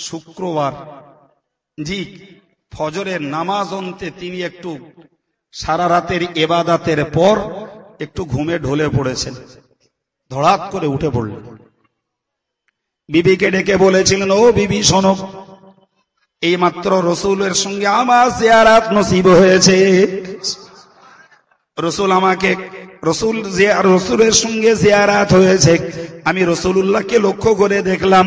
শুক্রবার জি ফজরের নামাজ অন্তে তিনি একটু সারা রাতের ইবাদতের পর একটু ঘুমে ঢলে পড়েছেন, ধড়াক করে উঠে পড়লেন। বিবিকে ডেকে বলেছিলেন, ও বিবি শোনো, এই মাত্র রসুলের সঙ্গে আমার জিয়ারাত নসিব হয়েছে। রসুলের সঙ্গে জিয়ারাত হয়েছে। আমি রসুলুল্লাহকে লক্ষ্য করে দেখলাম,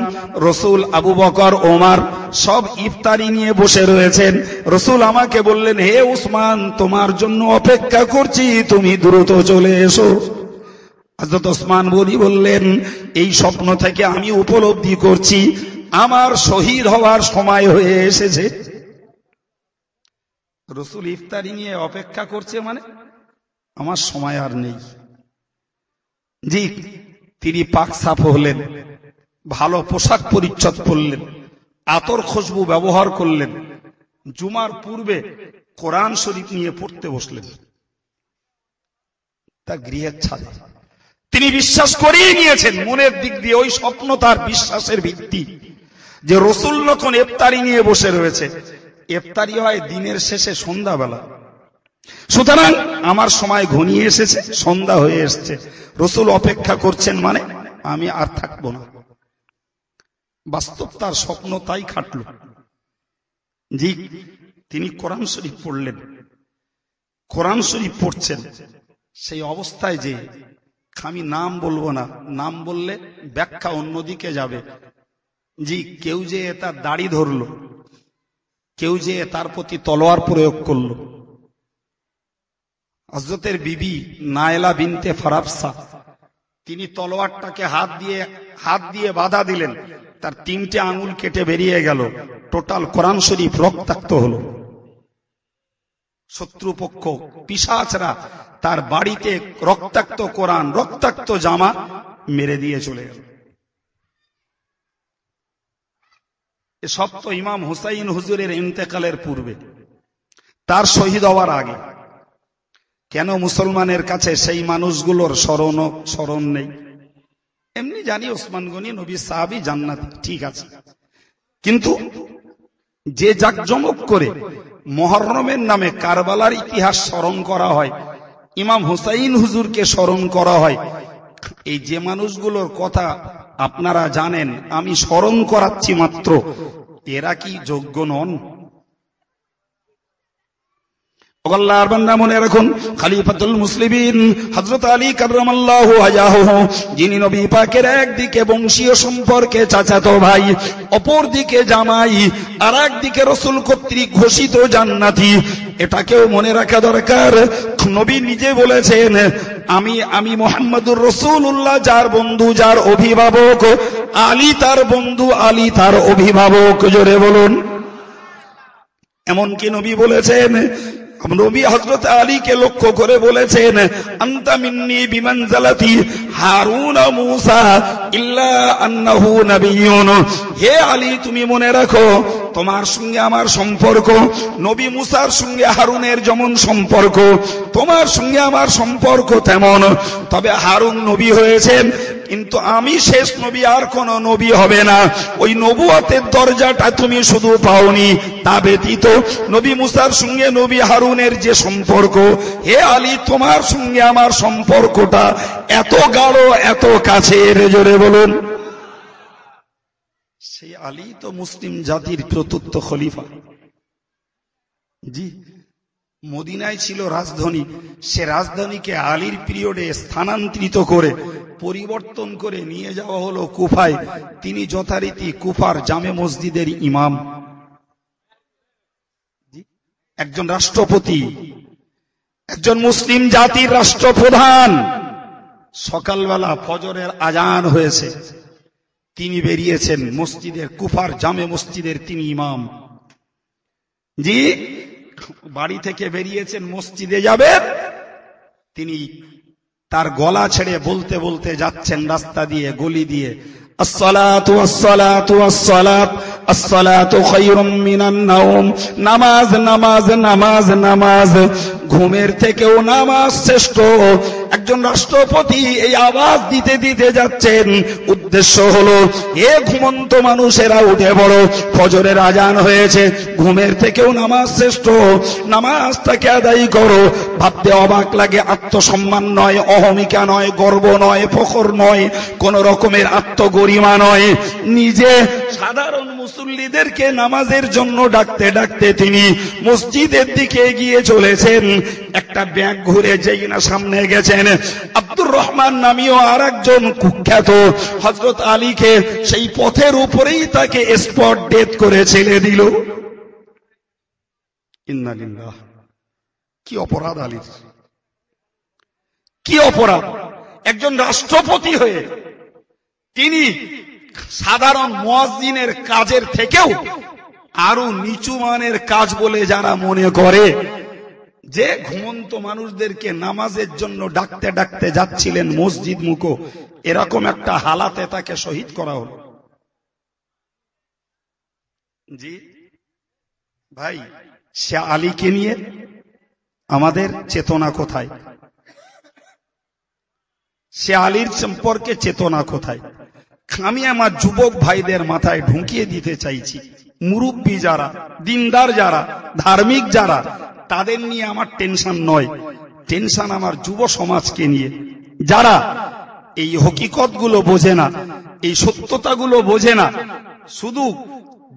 রসুল, আবু বকর, ওমর সব ইফতারি নিয়ে বসে রয়েছেন। রসুল আমাকে বললেন, হে উসমান, তোমার জন্য অপেক্ষা করছি, তুমি দ্রুত চলে এসো। হযরত ওসমান বললেন, এই স্বপ্ন থেকে আমি উপলব্ধি করছি আমার শহীদ হওয়ার সময় হয়ে এসেছে। রসুল ইফতারি নিয়ে অপেক্ষা করছে মানে আমার সময় আর নেই। জি, তিনি পাক সাফ হলেন, ভালো পোশাক পরিচ্ছদ পরলেন, আতর খুশবু ব্যবহার করলেন, জুমার পূর্বে কোরআন শরীফ নিয়ে পড়তে বসলেন তার গৃহের ছাদে। তিনি বিশ্বাস করিয়ে নিয়েছেন মনের দিক দিয়ে, ওই স্বপ্ন তার বিশ্বাসের ভিত্তি, যে রসুল যখন ইফতারি নিয়ে বসে রয়েছে, ইফতারি হয় দিনের শেষে সন্ধ্যাবেলা, সুতরাং আমার সময় ঘনিয়ে এসেছে, সন্ধ্যা হয়ে এসছে, রসুল অপেক্ষা করছেন মানে আমি আর থাকবো না। বাস্তব তার স্বপ্ন তাই খাটল। জি, তিনি কোরআন শরীফ পড়লেন, কোরআন শরীফ পড়ছেন, সেই অবস্থায় যে আমি নাম বলবো না, নাম বললে ব্যাখ্যা অন্যদিকে যাবে। জি, কেউ যে তার দাড়ি ধরলো, কেউ যে তার প্রতি তলোয়ার প্রয়োগ করলো। হযরতের বিবি নায়লা বিনতে ফারাবসা, তিনি তলোয়ারটাকে হাত দিয়ে বাধা দিলেন, তার 3টে আঙুল কেটে বেরিয়ে গেল, টোটাল কোরআন শরীফ রক্তাক্ত হলো। শত্রুপক্ষ পিশাচরা তার বাড়িতে রক্তাক্ত কোরআন, রক্তাক্ত জামা মেরে দিয়ে চলে গেল। এসব তো ইমাম হুসাইন হুজুরের ইন্তেকালের পূর্বে, তার শহীদ হওয়ার আগে। কেন মুসলমানের কাছে সেই মানুষগুলোর স্মরণ নেই? এমনি জানি ওসমান গনি নবী সাহাবী জান্নাত, ঠিক আছে, কিন্তু যে জাকজমক করে মুহররমের নামে কারবালার ইতিহাস স্মরণ করা হয়, ইমাম হুসাইন হুজুরকে স্মরণ করা হয়, এই যে মানুষগুলোর কথা আপনারা জানেন, আমি স্মরণ করাচ্ছি মাত্র, এরা কি যোগ্য নন? আল্লাহর বান্দা মনে রাখুন, খলিফাতুল মুসলিমিন হযরত আলী কাররামাল্লাহু ওয়াজহাহু, যিনি নবী পাকের একদিকে বংশীয় সম্পর্কে চাচাতো ভাই, অপর দিকে জামাই, আর একদিকে রাসূল কর্তৃক ঘোষিত জান্নাতি, এটাকেও মনে রাখা দরকার। নবী নিজে বলেছেন, আমি মুহাম্মদুর রাসূলুল্লাহ, যার বন্ধু, যার অভিভাবক, আলী তার বন্ধু, আলী তার অভিভাবক। জোরে বলুন। এমনকি নবী বলেছেন, নবী হযরত আলীকে লক্ষ্য করে বলেছেন, আনতা মিন্নি বিমানজালাতি হারুন ও মূসা ইল্লা আন্নাহু নাবিয়্যুন। হে আলী, তুমি মনে রাখো, তোমার সঙ্গে আমার সম্পর্ক নবী মুসার সঙ্গে হারুনের যেমন সম্পর্ক, তোমার সঙ্গে আমার সম্পর্ক তেমন। তবে হারুন নবী হয়েছেন, কিন্তু আমি শেষ নবী, আর কোন নবী হবে না। ওই নবুয়তের দরজাটা তুমি শুধু পাওনি, তা ব্যতীত নবী মুসার সঙ্গে নবী হারুনের যে সম্পর্ক, হে আলী, তোমার সঙ্গে আমার সম্পর্কটা এত গাঢ়, এত কাছের। জোরে বলুন। সেই আলী তো মুসলিম জাতির চতুর্থ খলিফা। জি, মদিনায় ছিল রাজধানী, সে রাজধানীকে আলীর পিরিয়ডে স্থানান্তরিত করে পরিবর্তন করে নিয়ে যাওয়া হলো কুফায়। তিনি যথারীতি কুফার জামে মসজিদের ইমাম, একজন রাষ্ট্রপতি, একজন মুসলিম জাতির রাষ্ট্রপ্রধান। সকালবেলা ফজরের আজান হয়েছে, তিনি বেরিয়েছেন মসজিদের, কুফার জামে মসজিদের তিনি ইমাম। জি, বাড়ি থেকে বেরিয়েছেন, মসজিদে যাবেন, তিনি তার গলা ছেড়ে বলতে বলতে যাচ্ছেন রাস্তা দিয়ে, গলি দিয়ে, আসসালাতু ওয়াসসালাতু ওয়াসসালাত আসসালাতু খায়রুম মিনান নাওম, নামাজ নামাজ নামাজ নামাজ, ঘুমের থেকেও নামাজ শ্রেষ্ঠ। একজন রাষ্ট্রপতি এই আওয়াজ দিতে দিতে যাচ্ছেন, উদ্দেশ্য হলো এ ঘুমন্ত মানুষেরা উঠে পড়ো, ফজরের আজান হয়েছে, ঘুমের থেকেও নামাজ শ্রেষ্ঠ, নামাজটাকে আদায় করো। ভাবতে অবাক লাগে, আত্মসম্মান নয়, অহমিকা নয়, গর্ব নয়, ফখর নয়, কোন রকমের আত্মগরিমা নয়, নিজে সাধারণ মুসল্লিদেরকে নামাজের জন্য ডাকতে ডাকতে তিনি মসজিদের দিকে এগিয়ে চলেছেন। একটা ব্যাগ ঘুরে যেই না সামনে গেছেন, আব্দুর রহমান নামীয় আর একজন কুখ্যাত হযরত আলীকে সেই পথের উপরেই তাকে স্পট ডেথ করে ছেড়ে দিল। ইন্না লিল্লাহ, কি অপরাধ আলীর, কি অপরাধ! একজন রাষ্ট্রপতি হয়ে তিনি সাধারণ মুয়াজ্জিনের কাজের থেকেও আরো নিচু মানের কাজ বলে যারা মনে করে, যে ঘুমন্ত মানুষদেরকে নামাজের জন্য ডাকতে ডাকতে যাচ্ছিলেন মসজিদ মুখো, এরকম একটা হালাতে তাকে শহীদ করা হলো। জি ভাই, সে আলীকে নিয়ে আমাদের চেতনা কোথায়? সে আলীর সম্পর্কে চেতনা কোথায়? আমি আমার যুবক ভাইদের মাথায় ঢুকিয়ে দিতে চাইছি, মুরব্বী যারা, দিনদার যারা, ধার্মিক যারা, তাদের নিয়ে আমার টেনশন নয়, টেনশন আমার যুব সমাজকে নিয়ে, যারা এই হকিকতগুলো বোঝে না, এই সত্যতাগুলো বোঝে না, শুধু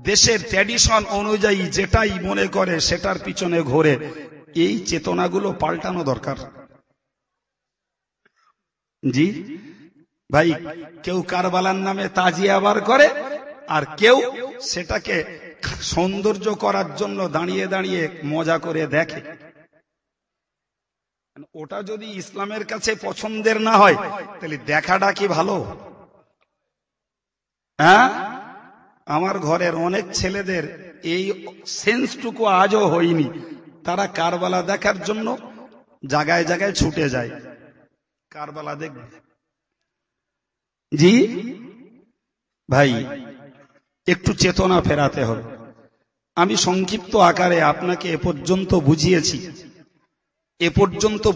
দেশের ট্র্যাডিশন অনুযায়ী যেটাই মনে করে সেটার পিছনে ঘোরে। এই চেতনাগুলো পাল্টানো দরকার। জি ভাই, কেউ কারবালার নামে তাজিয়া বার করে, আর কেউ সেটাকে সৌন্দর্য করার জন্য দাঁড়িয়ে দাঁড়িয়ে মজা করে দেখে। ওটা যদি ইসলামের কাছে পছন্দের না হয়, তাহলে দেখাটা কি ভালো? হ্যাঁ, আমার ঘরের অনেক ছেলেদের এই সেন্সটুকু আজও হয়নি, তারা কারবালা দেখার জন্য জায়গায় জায়গায় ছুটে যায়, কারবালা দেখবে। জি ভাই, একটু চেতনা ফেরাতে হবে। আমি সংক্ষিপ্ত আকারে আপনাকে এ পর্যন্ত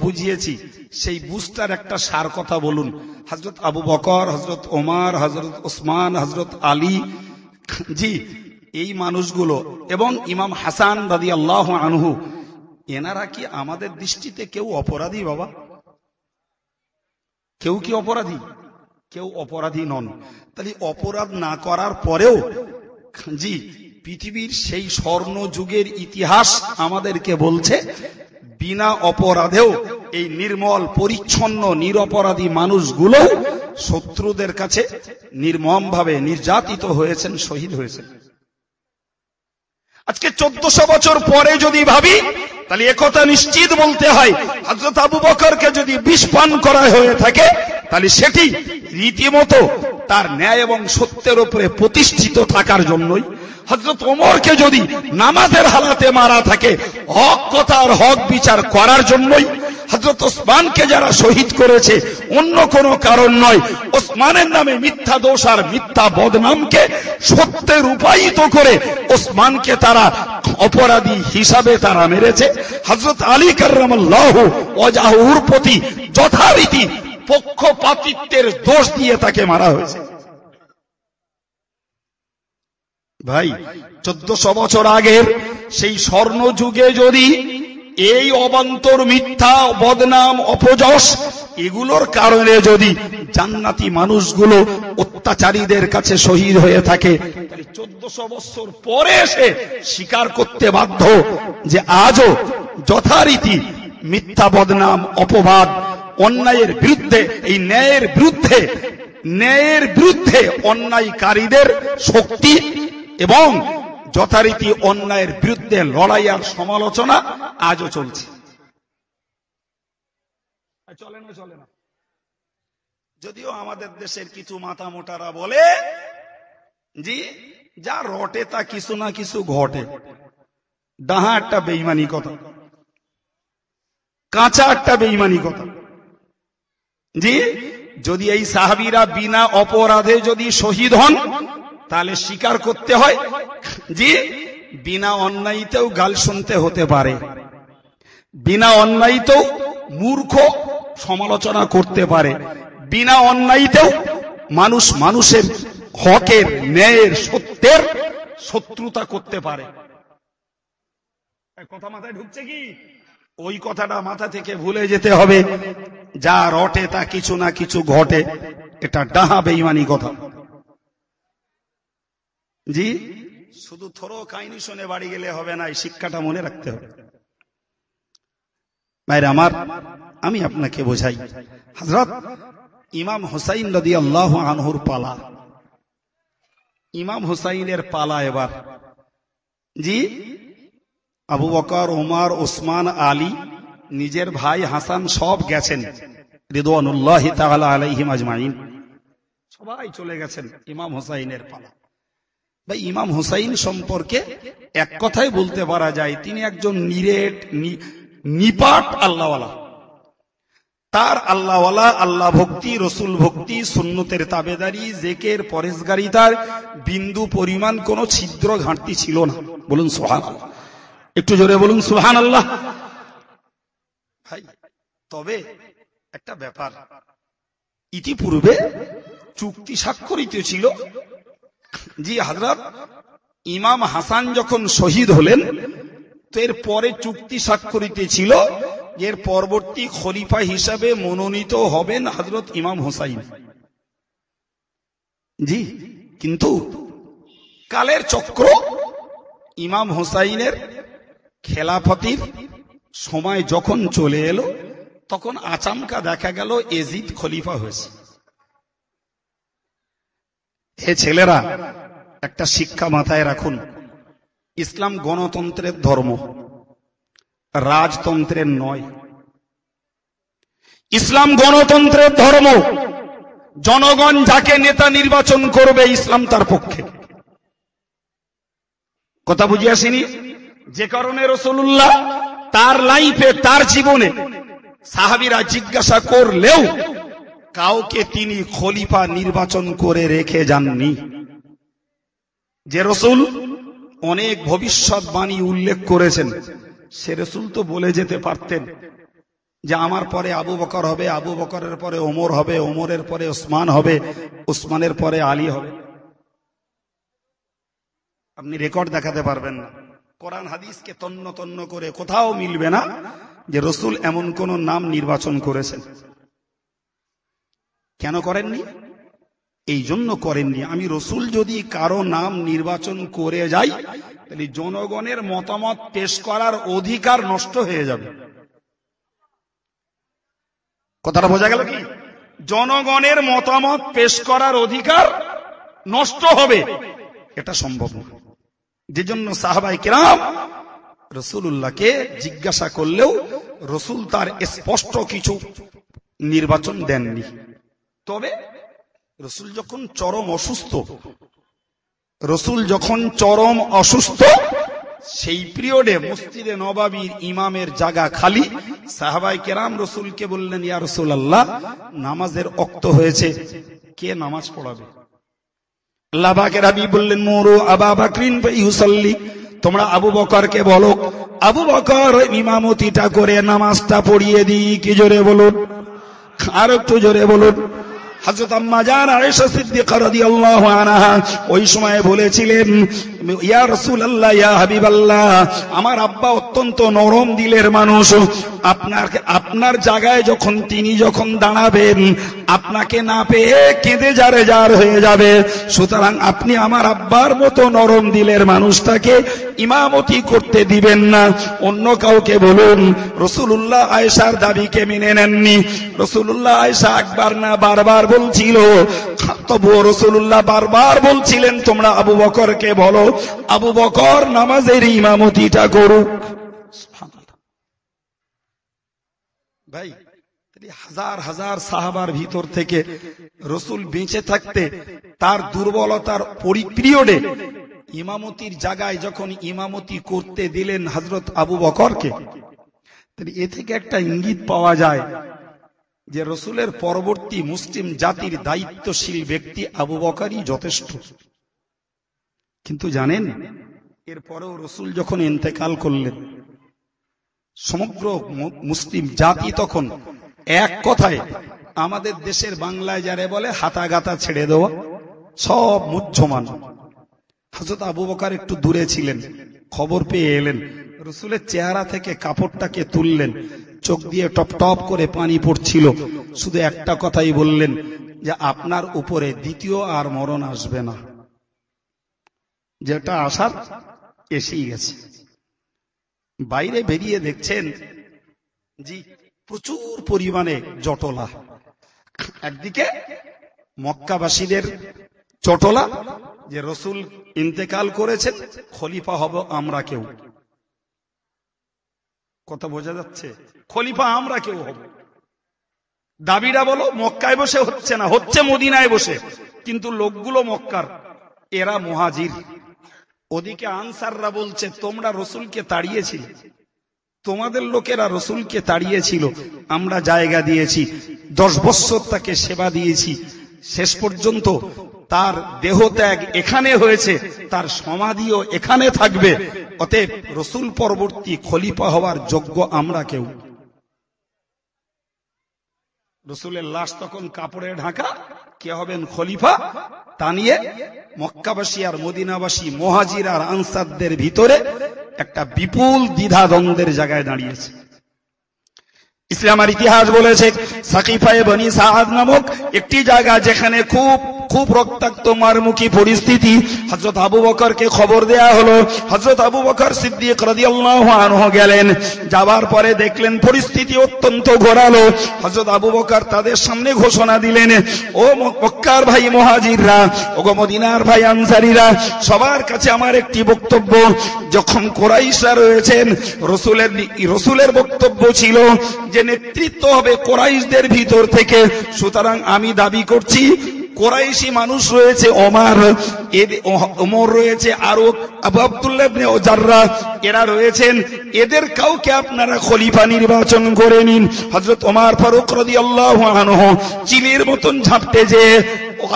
বুঝিয়েছি, সেই বুঝটার একটা সার কথা বলুন। হযরত আবু বকর, হযরত ওমর, হযরত ওসমান, হযরত আলী, জি এই মানুষগুলো, এবং ইমাম হাসান রাদিয়াল্লাহু আনহু, এনারা কি আমাদের দৃষ্টিতে কেউ অপরাধী? বাবা, কেউ কি অপরাধী? কেউ অপরাধী নন। তাহলে অপরাধ না করার পরেও জি পৃথিবীর সেই স্বর্ণ যুগের ইতিহাস আমাদেরকে বলছে, বিনা অপরাধেও এই নির্মল পরিচ্ছন্ন নিরপরাধী মানুষগুলো শত্রুদের কাছে নির্মমভাবে নির্যাতিত হয়েছেন, শহীদ হয়েছেন। আজকে 1400 বছর পরে যদি ভাবি, তাহলে একথা নিশ্চিত বলতে হয়, হযরত আবু বকরকে যদি বিষ পান করা হয়ে থাকে, তাহলে সেটি রীতিমতো তার ন্যায় এবং সত্যের উপরে প্রতিষ্ঠিত থাকার জন্যই। হযরত ওমরকে যদি নামাজের হালাতে মারা থাকে, হক কথার হক বিচার করার জন্যই। হযরত ওসমানকে যারা শহীদ করেছে অন্য কোনো কারণ নয়, ওসমানের নামে মিথ্যা দোষ আর মিথ্যা বদনামকে সত্যে রূপায়িত করে ওসমানকে তারা অপরাধী হিসাবে তারা মেরেছে। হযরত আলী কাররামাল্লাহু ওয়াজহুর প্রতি যথারীতি পক্ষপাতিত্বের দোষ দিয়ে তাকে মারা হয়েছে। ভাই, 1400 বছর আগের সেই স্বর্ণ যুগে যদি এই অবান্তর মিথ্যা বদনাম অপযশ এগুলোর কারণে যদি জান্নাতি মানুষগুলো অত্যাচারীদের কাছে শহীদ হয়ে থাকে, তাহলে 1400 বছর পরে এসে স্বীকার করতে বাধ্য যে আজও যথারীতি মিথ্যা বদনাম অপবাদ অন্যায়ের বিরুদ্ধে, এই ন্যায়ের বিরুদ্ধে অন্যায়কারীদের শক্তি এবং যথারীতি অন্যায়ের বিরুদ্ধে লড়াই আর সমালোচনা আজও চলছে। চলে না? যদিও আমাদের দেশের কিছু মাথা মোটারা বলে, জি যা রটে তা কিছু না কিছু ঘটে। ডাহা একটা বেঈমানি কথা, কাঁচা একটা বেঈমানি কথা। জি যদি এই সাহাবীরা বিনা অপরাধে যদি শহীদ হন, তাহলে স্বীকার করতে হয় যে বিনা অন্যায়তেও গাল শুনতে হতে পারে, বিনা অন্যায়তেও মূর্খ সমালোচনা করতে পারে, বিনা অন্যায়তেও মানুষ মানুষের হকের, ন্যায়ের, সত্যের শত্রুতা করতে পারে। কথা মাথায় ঢুকছে কি? ওই কথাটা মাথা থেকে ভুলে যেতে হবে। যা রটে তা কিছু না কিছু ঘটে, এটা ডাহা বেঈমানি কথা। জি, শুধু থরো কাহিনী শুনে বাড়ি গেলে হবে না, এই শিক্ষাটা মনে রাখতে হবে। ভাইরা আমার, আমি আপনাকে বোঝাই, হযরত ইমাম হুসাইন রাদিয়াল্লাহু আনহুর পালা, ইমাম হুসাইনের পালা এবার। জি, আবু বকর, ওমর, ওসমান, আলী, নিজের ভাই হাসান সব গেছেন, রিদওয়ানুল্লাহি তাআলা আলাইহিম আজমাইন, সবাই চলে গেছেন। ইমাম হুসাইনের পালা। ভাই, ইমাম হুসাইন সম্পর্কে এক কথাই বলতে পারা যায়, তিনি একজন নিরেট নিপাট আল্লাহওয়ালা। তার আল্লাহওয়ালা, আল্লাহ ভক্তি, রসুল ভক্তি, সুন্নতের তাবেদারি, জিকির, পরেজগারিতার বিন্দু পরিমাণ কোন ছিদ্র ঘাটতি ছিল না। বলুন সুবহানাল্লাহ, একটু জোরে বলুন সুবহানাল্লাহ। ভাই, তবে একটা ব্যাপার, ইতিপূর্বে চুক্তি স্বাক্ষরিত ছিল। জি, হযরত ইমাম হাসান যখন শহীদ হলেন, তো এর পরে চুক্তি স্বাক্ষরিত ছিল, এর পরবর্তী খলিফা হিসাবে মনোনীত হবেন হযরত ইমাম হুসাইন। জি, কিন্তু কালের চক্র ইমাম হুসাইনের খেলাফতির সময় যখন চলে এলো, তখন আচমকা দেখা গেল এজিদ খলিফা হয়েছে। হে ছেলেরা, একটা শিক্ষা মাথায় রাখুন, ইসলাম গণতন্ত্রের ধর্ম, রাজতন্ত্রের নয়। ইসলাম গণতন্ত্রের ধর্ম। জনগণ যাকে নেতা নির্বাচন করবে, ইসলাম তার পক্ষে। কথা বুঝে আসেনি? যে কারণে রাসূলুল্লাহ তার লাইফে, তার জীবনে সাহাবীরা জিজ্ঞাসা করলেও কাউকে তিনি খলিফা নির্বাচন করে রেখে যাননি। যে রাসূল অনেক ভবিষ্যৎবাণী উল্লেখ করেছেন, সে রাসূল তো বলে যেতে পারতেন যে আমার পরে আবু বকর হবে, আবু বকরের পরে ওমর হবে, ওমরের পরে ওসমান হবে, ওসমানের পরে আলী হবে। আপনি রেকর্ড দেখাতে পারবেন না, কোরআন হাদিসকে তন্ন তন্ন করে কোথাও মিলবে না যে রাসূল এমন কোন নাম নির্বাচন করেছেন। কেন করেননি? এই জন্য করেননি, আমি রাসূল যদি কারো নাম নির্বাচন করে যাই, তাহলে জনগণের মতামত পেশ করার অধিকার নষ্ট হয়ে যাবে। কথাটা বোঝা গেল কি? জনগণের মতামত পেশ করার অধিকার নষ্ট হবে, এটা সম্ভব না। যে জন্য সাহাবায়ে কেরাম রাসূলুল্লাহকে জিজ্ঞাসা করলেও রাসূল তার স্পষ্ট কিছু নির্বাচন দেননি। তবে রাসূল যখন চরম অসুস্থ, রাসূল যখন চরম অসুস্থ, সেই পিরিয়ডে মসজিদে নববীর ইমামের জায়গা খালি। সাহাবায়ে কেরাম রাসূলকে বললেন, ইয়া রাসূলুল্লাহ, নামাজের ওয়াক্ত হয়েছে, কে নামাজ পড়াবে? আল্লাহ পাকের হাবিব বললেন, মুরু আবু বকরিন ফাইউসাল্লি, তোমরা আবু বকরকে বলো আবু বকর ইমামতিটা করে নামাজটা পড়িয়ে দিই। কি জোরে বলুন, আর একটু জোরে বলুন। হযরত আম্মা জান আয়েশা সিদ্দিকা রাদিয়াল্লাহু আনহা ওই সময় বলেছিলেন, ইয়া রাসূলুল্লাহ, ইয়া হাবিবাল্লাহ, আমার আব্বা অত্যন্ত নরম দিলের মানুষ, আপনার জায়গায় তিনি যখন দাঁড়াবেন, আপনাকে না পেয়ে কেঁদে জারে জার হয়ে যাবে। সুতরাং আপনি আমার আব্বার মতো নরম দিলের মানুষটাকে ইমামতি করতে দিবেন না, অন্য কাউকে বলুন। রাসূলুল্লাহ আয়েশার দাবিকে মেনে নেননি। রাসূলুল্লাহ আয়েশা একবার না বারবার বলছিল, তবুও রাসূলুল্লাহ বারবার বলছিলেন, তোমরা আবু বকরকে বলো আবু বকর নামাজের ইমামতিটা করুক। ভাই, হাজার হাজার সাহাবার ভিতর থেকে রাসূল বেঁচে থাকতে তার দুর্বলতার পরিপিরিয়ডে ইমামতির জায়গায় যখন ইমামতি করতে দিলেন হযরত আবু বকরকে, এ থেকে একটা ইঙ্গিত পাওয়া যায় যে রাসূলের পরবর্তী মুসলিম জাতির দায়িত্বশীল ব্যক্তি আবু বকরই যথেষ্ট। কিন্তু জানেন, এরপরেও রসুল যখন ইন্তেকাল করলেন, সমগ্র মুসলিম জাতি তখন এক কথায়, আমাদের দেশের বাংলায় যারে বলে হাতা গাতা ছেড়ে দেওয়া, সব মুহ্যমান। হযরত আবু বকর একটু দূরে ছিলেন, খবর পেয়ে এলেন, রসুলের চেহারা থেকে কাপড়টাকে তুললেন, চোখ দিয়ে টপ টপ করে পানি পড়ছিল, শুধু একটা কথাই বললেন যে আপনার উপরে দ্বিতীয় আর মরণ আসবে না, যেটা আসার এসেই গেছে। বাইরে বেরিয়ে দেখছেন জি প্রচুর পরিমাণে জটলা। একদিকে মক্কাবাসীদের জটলা যে রসুল ইন্তেকাল করেছেন, খলিফা হব আমরা কেউ। কথা বোঝা যাচ্ছে? খলিফা আমরা কেউ হব। দাবিটা বলো মক্কায় বসে হচ্ছে না, হচ্ছে মদিনায় বসে, কিন্তু লোকগুলো মক্কার, এরা মুহাজির। ওদিকে আনসাররা বলছে তোমরা রসুলকে তাড়িয়েছিলে, তোমাদের লোকেরা রসুলকে তাড়িয়েছিল, আমরা জায়গা দিয়েছি, 10 বছর তাকে সেবা দিয়েছি, শেষ পর্যন্ত তার দেহত্যাগ এখানে হয়েছে, তার সমাধিও এখানে থাকবে, অতএব রসুল পরবর্তী খলিফা হওয়ার যোগ্য আমরা কেউ। রসুলের লাশ তখন কাপড়ে ঢাকা, কে হবেন খলিফা তা নিয়ে মক্কাবাসী আর মদিনাবাসী, মুহাজির আর আনসারদের ভিতরে একটা বিপুল দ্বিধাদ্বন্দ্বের জায়গায় দাঁড়িয়েছে। ইসলামের ইতিহাস বলেছে সাকিফায়ে বনি সাআদ নামক একটি জায়গা, যেখানে খুব খুব রক্তাক্ত মারমুখী পরিস্থিতি। হযরত আবু বকরকে খবর দেয়া হলো। হযরত আবু বকর সিদ্দিক রাদিয়াল্লাহু আনহু গেলেন, যাবার পরে দেখলেন পরিস্থিতি অত্যন্ত ঘোরালো। হযরত আবু বকর তাদের সামনে ঘোষণা দিলেন, ও মক্কার ভাই মুহাজিররা, ও মদিনার ভাই আনসারীরা, সবার কাছে আমার একটি বক্তব্য। যখন কুরাইশরা রয়েছেন, রসুলের বক্তব্য ছিল যে নেতৃত্ব হবে কুরাইশদের ভিতর থেকে, সুতরাং আমি দাবি করছি কুরাইশি মানুষ রয়েছে ওমর রয়েছে, আরো আবু আব্দুল্লাহ ইবনে জাররা, এরা রয়েছেন, এদের কাউকে আপনারা খলিফা নির্বাচন করে নিন। হযরত ওমর ফারুক রাদিয়াল্লাহু আনহু চিলের মতন ঝাঁপতে যেয়ে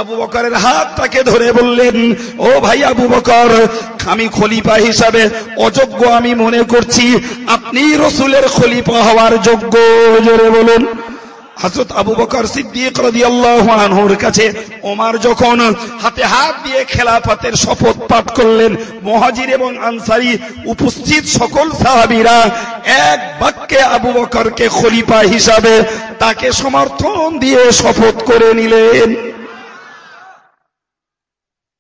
আবু বকরের হাতটাকে ধরে বললেন, ও ভাই আবু বকর, আমি খলিফা হিসাবে অযোগ্য আমি মনে করছি, আপনি রসুলের খলিফা হওয়ার যোগ্য। জোরে বলুন। হযরত আবু বকর সিদ্দিক রাদিয়াল্লাহু আনহুর কাছে ওমর যখন হাতে হাত দিয়ে খেলাফতের শপথ পাঠ করলেন, মুহাজির এবং আনসারী উপস্থিত সকল সাহাবীরা এক বাক্যে আবু বকরকে খলিফা হিসাবে তাকে সমর্থন দিয়ে শপথ করে নিলেন।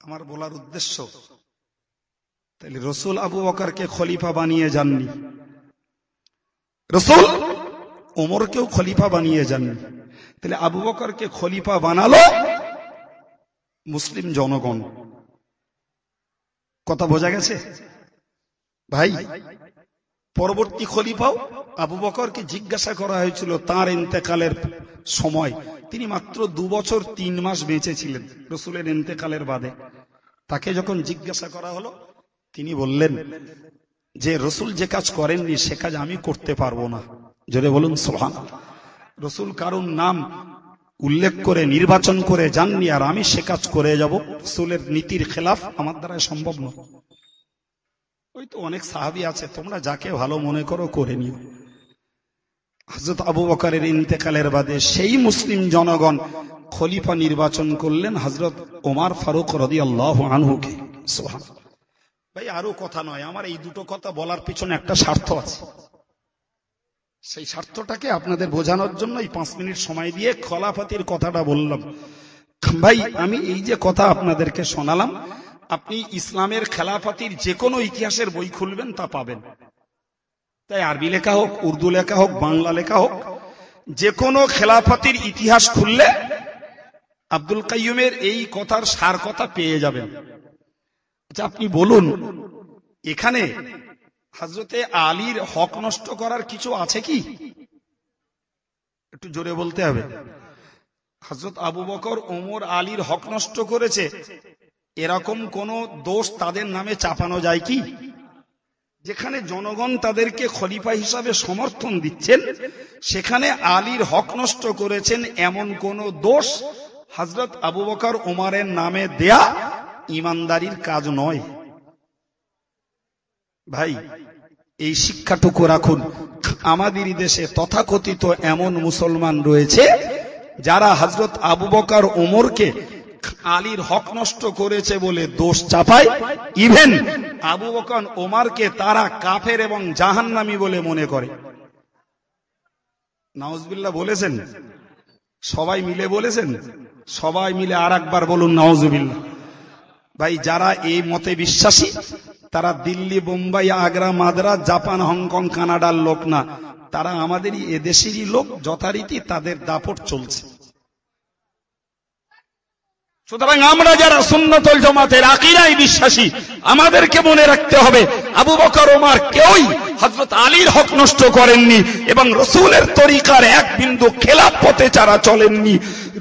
আমার বলার উদ্দেশ্য, তাহলে রসুল আবু বকরকে খলিফা বানিয়ে যাননি, রসুল ওমরকেও খলিফা বানিয়ে যাননি, তাহলে আবু বকরকে খলিফা বানালো মুসলিম জনগণ। কথা বোঝা গেছে ভাই? পরবর্তী খলিফাও আবু বকরকে জিজ্ঞাসা করা হয়েছিল তার ইন্তেকালের সময়, তিনি মাত্র 2 বছর 3 মাস বেঁচে ছিলেন রসুলের ইন্তেকালের বাদে। তাকে যখন জিজ্ঞাসা করা হলো, তিনি বললেন যে রসুল যে কাজ করেননি সে কাজ আমি করতে পারবো না। জোরে বলুন সুবহানাল্লাহ। রসুল কারণ নাম উল্লেখ করে নির্বাচন করে যাননি, আর আমি সে কাজ করে যাব, রসুলের নীতির খেলাফ আমার দ্বারা সম্ভব নয়। ওই তো অনেক সাহাবী আছে, তোমরা যাকে ভালো মনে করো করে নিও। হযরত আবু বকরের ইন্তেকালের বাদে সেই মুসলিম জনগণ খলিফা নির্বাচন করলেন হযরত ওমর ফারুক রাদিয়াল্লাহু আনহুকে। সুবহানাল্লাহ। ভাই আরো কথা নয়, আমার এই দুটো কথা বলার পিছনে একটা স্বার্থ আছে, সেই স্বার্থটাকে আপনাদের বোঝানোর জন্য এই 5 মিনিট সময় দিয়ে খলাফাতির কথাটা বললাম। ভাই আমি এই যে কথা আপনাদেরকে শোনালাম, আপনি ইসলামের খেলাফাতির যে কোনো ইতিহাসের বই খুলবেন তা পাবেন, তাই আরবি লেখা হোক, উর্দু লেখা হোক, বাংলা লেখা হোক, যে কোনো খেলাফাতির ইতিহাস খুললে আব্দুল কাইয়ুমের এই কথার সার কথা পেয়ে যাবেন। আচ্ছা আপনি বলুন, এখানে হযরতে আলীর হক নষ্ট করার কিছু আছে কি? একটু জোরে বলতে হবে। হযরত আবু বকর, ওমর, আলীর হক নষ্ট করেছে, এরকম কোন দোষ তাদের নামে চাপানো যায় কি? যেখানে জনগণ তাদেরকে খলিফা হিসাবে সমর্থন দিচ্ছেন, সেখানে আলীর হক নষ্ট করেছেন এমন কোন দোষ হযরত আবু বকর ওমরের নামে দেয়া ইমানদারির কাজ নয়। ভাই এই শিক্ষাটুকু রাখুন, আমাদের দেশে তথাকথিত এমন মুসলমান রয়েছে যারা হযরত আবু বকর ওমরকে আলীর হক নষ্ট করেছে বলে দোষ চাপায়। ইভেন আবু বকর ওমরকে তারা কাফের এবং জাহান্নামী বলে মনে করে। নাউজুবিল্লাহ বলেছেন? সবাই মিলে বলেছেন? সবাই মিলে আর একবার বলুন নাউজুবিল্লাহ। ভাই যারা এই মতে বিশ্বাসী তারা দিল্লি, বোম্বাই, আগ্রা, মাদ্রাজ, জাপান, হংকং, কানাডার লোক না, তারা আমাদেরই এদেশেরই লোক। যথারীতি তাদের দাপট চলছে। সুতরাং আমরা যারা সুন্নাতুল জামাতের আকীদায় বিশ্বাসী, আমাদেরকে মনে রাখতে হবে আবু বকর ওমর কেউই হযরত আলীর হক নষ্ট করেননি এবং রাসূলের তরিকার এক বিন্দু খেলাফ পথে যারা চলেননি।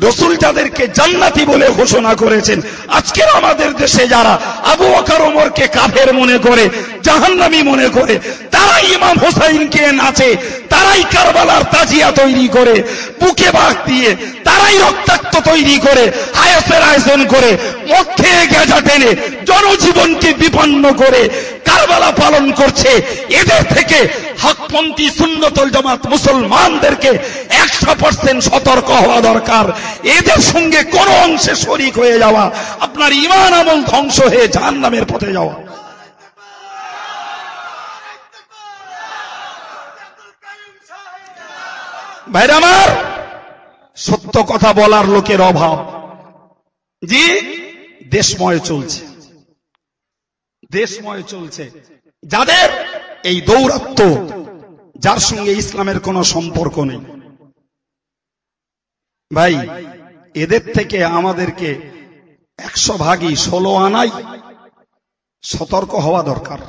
রাসূল যাদেরকে জান্নাতি বলে ঘোষণা করেছেন, আজকের আমাদের দেশে যারা আবু বকর ওমরকে কাফের মনে করে, জাহান্নামী মনে করে, তারাই ইমাম হোসেনকে নাচে, তারাই কারবালার তাজিয়া তৈরি করে বুকে বাঘ দিয়ে, তারাই রক্তাক্ত তৈরি করে হায়াতের আয়োজন করে মদ খেয়ে গেজা টেনে জনজীবনকে বিপন্ন করে কারবালা পালন করছে। এদের থেকে হকপন্থী সুন্নাতুল জামাত মুসলমানদেরকে 100% সতর্ক হওয়া দরকার। এদের সঙ্গে কোন অংশে শরীক হয়ে যাওয়া আপনার ঈমান আমল ধ্বংস হয়ে জাহান্নামের পথে যাওয়া। ভাইরা আমার, সত্য কথা বলার লোকের অভাব। জি, দেশময় চলছে, দেশময় চলছে। যাদের এই দৌরাত্ম্য, যার সঙ্গে ইসলামের কোনো সম্পর্ক নেই, ভাই এদের থেকে আমাদেরকে 100 ভাগই 16 আনাই সতর্ক হওয়া দরকার।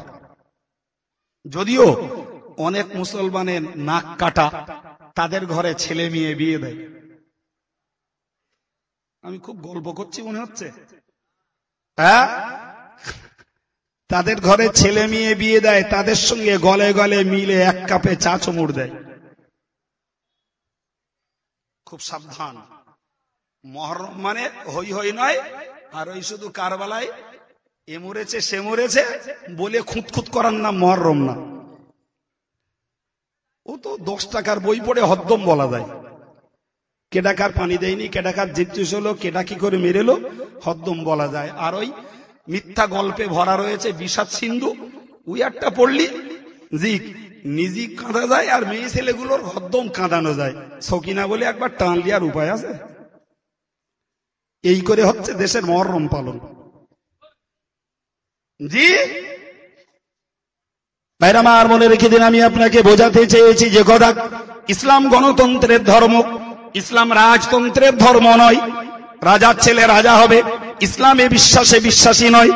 যদিও অনেক মুসলমানের নাক কাটা, তাদের ঘরে ছেলে মেয়ে বিয়ে দেয়। আমি খুব গল্প করছি মনে হচ্ছে, হ্যাঁ? তাদের ঘরে ছেলে মেয়ে বিয়ে দেয়, তাদের সঙ্গে গলে গলে মিলে এক কাপে চা চুমুর দেয়। খুব সাবধান। মহরম মানে হই হই নয়, আর ওই শুধু কারবালায় এ মরেছে সে মরেছে বলে খুঁতখুত করার নাম মহরম না। ও তো 10 টাকার বই পড়ে হদ্দম বলা যায়। কেডাকার পানি দেয়নি, কেডাকার জিজ্ঞেস হলো, কেডা কি করে মেরেলো, হদ্দম বলা যায়। আর ওই মিথ্যা গল্পে ভরা রয়েছে বিষাদ সিন্ধু, ওই একটা পড়লি জি নিজে কাঁদা যায় আর মেয়ে ছেলেগুলোর হদ্দম কাঁদানো যায়। সকিনা বলে একবার টান দেওয়ার উপায় আছে? এই করে হচ্ছে দেশের মহরম পালন। জি ভাইরা আমার, মনে রেখে দিন, আমি আপনাকে বোঝাতে চেয়েছি যে কথা, ইসলাম গণতন্ত্রের ধর্ম, ইসলাম রাজতন্ত্রের ধর্ম নয়। রাজার ছেলে রাজা হবে, ইসলামে বিশ্বাসে বিশ্বাসী নয়।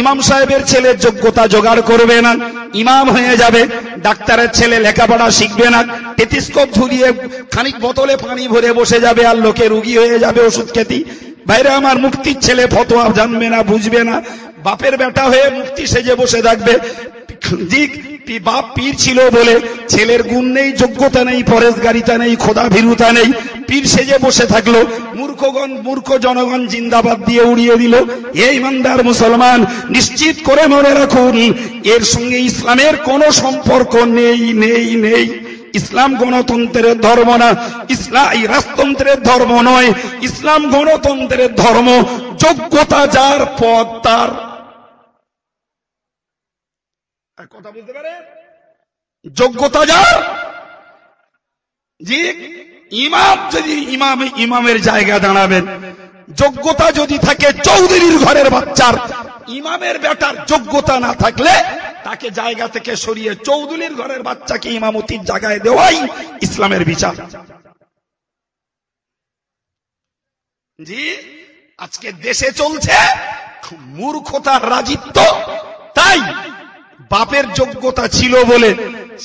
ইমাম সাহেবের ছেলে যোগ্যতা জোগাড় করবে না, ইমাম হয়ে যাবে। ডাক্তারের ছেলে লেখাপড়া শিখবে না, টেলিস্কোপ ঝুলিয়ে খানিক বোতলে পানি ভরে বসে যাবে আর লোকে রুগী হয়ে যাবে ওষুধ খেতি। বাইরে আমার মুফতির ছেলে ফতোয়া জানবে না, বুঝবে না, বাপের বেটা হয়ে মুফতি সেজে বসে থাকবে। বাপ পীর ছিল বলে ছেলের গুণ নেই, যোগ্যতা নেই, পরেশগারিতা নেই, খোদা ভীরুতা নেই, পীর সেজে বসে থাকলো। মূর্খ জনগণ জিন্দাবাদ দিয়ে উড়িয়ে দিল। এই ইমানদার মুসলমান, নিশ্চিত করে মনে রাখুন, এর সঙ্গে ইসলামের কোনো সম্পর্ক নেই নেই নেই। ইসলাম গণতন্ত্রের ধর্ম না, ইসলাম রাজতন্ত্রের ধর্ম নয়। ইসলাম গণতন্ত্রের ধর্ম, যোগ্যতা যার পদ তার। কথা বলতে পারে, যোগ্যতা যার। জি, ইমাম যদি ইমামের জায়গা দাঁড়াবেন, যোগ্যতা যদি থাকে চৌধুরীর ঘরের বাচ্চার, ইমামের বেটার যোগ্যতা না থাকলে তাকে জায়গা থেকে সরিয়ে চৌধুরীর ঘরের বাচ্চাকে ইমামতির জায়গায় দেওয়াই ইসলামের বিচার। জি, আজকে দেশে চলছে মূর্খতার রাজিত্ব। তাই বাপের যোগ্যতা ছিল বলে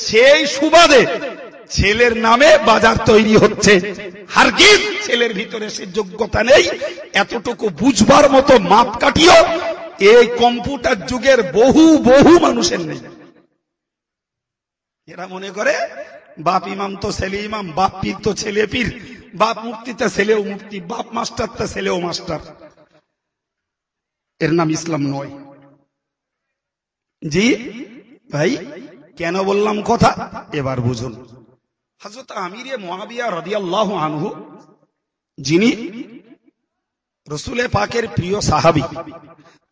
সেই সুবাদে ছেলের নামে বাজার তৈরি হচ্ছে। হারগিজ ছেলের ভিতরে সে যোগ্যতা নেই, এতটুকু বুঝবার মতো মাপকাঠিও এই কম্পিউটার যুগের বহু বহু মানুষের নেই। এরা মনে করে বাপ ইমাম তো ছেলে ইমাম, বাপ পীর তো ছেলে পীর, বাপ মুফতি তো ছেলেও মুফতি, বাপ মাস্টার তো ছেলেও মাস্টার। এর নাম ইসলাম নয়। জি ভাই কেন বললাম কথা এবার বুঝুন। হযরত আমিরে মুআবিয়া রাদিয়াল্লাহু আনহু, যিনি রাসূলে পাকের প্রিয় সাহাবী,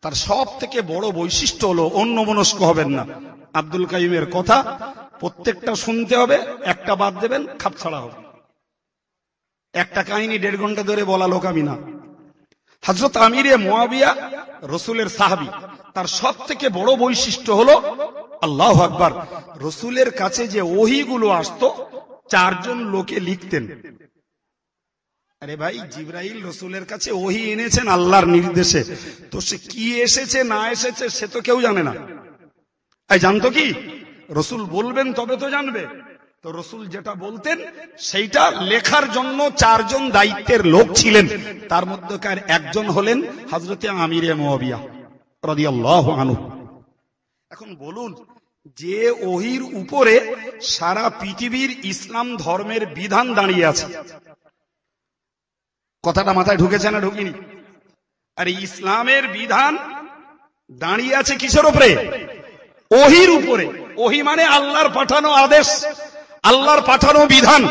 তার সব থেকে বড় বৈশিষ্ট্য হলো অন্যমনস্ক হবেন না। আব্দুল কাইমের কথা প্রত্যেকটা শুনতে হবে, একটা বাদ দেবেন খাপছাড়া হবে। একটা কাহিনী 1.5 ঘন্টা ধরে বলা লোক আমি না। হযরত আমিরে মুআবিয়া রাসূলের সাহাবী, তার সব থেকে বড় বৈশিষ্ট্য হলো আল্লাহু আকবার, রাসূলের কাছে যে ওহীগুলো আসতো 4 জন লোকে লিখতেন। আরে ভাই, জিবরাইল রাসূলের কাছে ওহী এনেছেন আল্লাহর নির্দেশে, তো সে কি এসেছে না এসেছে সে তো কেউ জানে না। এই জানতো কি? রাসূল বলবেন তবে তো জানবে। তো রাসূল যেটা বলতেন সেইটা লেখার জন্য 4 জন দায়িত্বের লোক ছিলেন। তার মধ্যকার একজন হলেন হযরতে আমিরে মুআবিয়া রাদিয়াল্লাহু আনহু। এখন বলুন, যে ওহীর উপরে সারা পৃথিবীর ইসলাম ধর্মের বিধান দাঁড়িয়ে আছে, কথাটা মাথায় ঢুকেছে না ঢুকিনি? আর ইসলামের বিধান দাঁড়িয়ে আছে কিসের উপরে? ওহীর উপরে। ওহী মানে আল্লাহর পাঠানো আদেশ, আল্লাহর পাঠানো বিধান,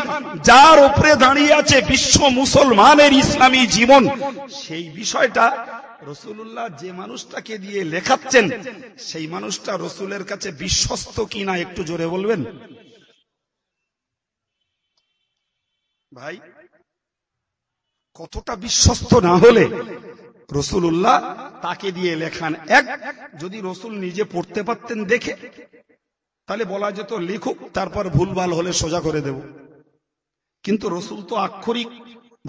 যার উপরে দাঁড়িয়ে আছে বিশ্ব মুসলমানের ইসলামী জীবন। সেই বিষয়টা রাসূলুল্লাহ যে মানুষটাকে দিয়ে লেখাচ্ছেন, সেই মানুষটা রাসূলের কাছে বিশ্বস্ত কিনা একটু জোরে বলবেন ভাই। কতটা বিশ্বস্ত না হলে রাসূলুল্লাহ তাকে দিয়ে লেখান? যদি রাসূল নিজে পড়তে পারতেন দেখে, তাহলে বলা যেত লিখুক, তারপর ভুলভাল হলে সোজা করে দেব। কিন্তু রাসূল তো আক্ষরিক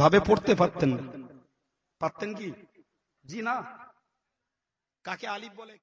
ভাবে পড়তে পারতেন না। পারতেন কি? জি না। কাকে আলিফ বলে?